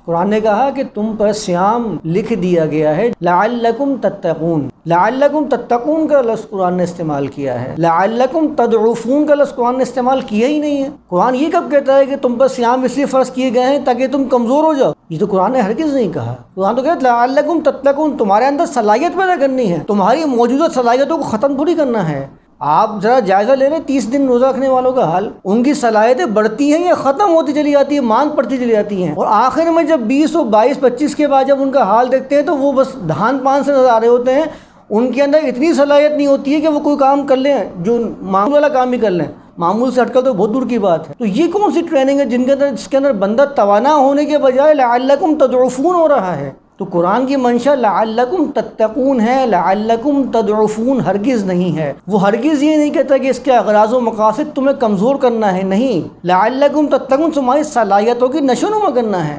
कुरान ने कहा कि तुम पर सियाम लिख दिया गया है लअल्लकुम तत्तकून। लअल्लकुम तत्तकून का लफ्ज़ कुरान ने इस्तेमाल किया है, लअल्लकुम तदउफून का लफ्ज़ कुरान ने इस्तेमाल किया ही नहीं है। कुरान ये कब कहता है कि तुम पर सियाम इसलिए फ़र्ज़ किए गए हैं ताकि तुम कमज़ोर हो जाओ? ये तो कुरान ने हरगिज़ नहीं कहा। कुरान तो कहता है लअल्लकुम तत्तकून, तुम्हारे अंदर सलाहियत पैदा करनी है, तुम्हारी मौजूदा सलाहियतों को ख़त्म थोड़ी करना है। आप ज़रा जायज़ा ले लें 30 दिन रोज़ा रखने वालों का हाल, उनकी सलाहियतें बढ़ती हैं या ख़त्म होती चली जाती है, मांग पड़ती चली जाती हैं, और आखिर में जब 20 और 22-25 के बाद जब उनका हाल देखते हैं तो वो बस धान पान से नजर आ रहे होते हैं। उनके अंदर इतनी सलाहियत नहीं होती है कि वो कोई काम कर लें, जो मामूल वाला काम भी कर लें। मामूल से हटकर तो बहुत दूर की बात है। तो ये कौन सी ट्रेनिंग है जिसके अंदर बंदा तवाना होने के बजाय लअल्लकुम तदउफून हो रहा है? तो कुरान की मंशा लअल्लकुम तत्तकून है, लअल्लकुम तदउफून हरगिज़ नहीं है। वो हरगिज़ ये नहीं कहता कि इसके अग़राज़ व मक़ासिद तुम्हें कमज़ोर करना है, नहीं, लअल्लकुम तत्तकून तुम्हारी सलाहियतों की नशोनुमा करना है।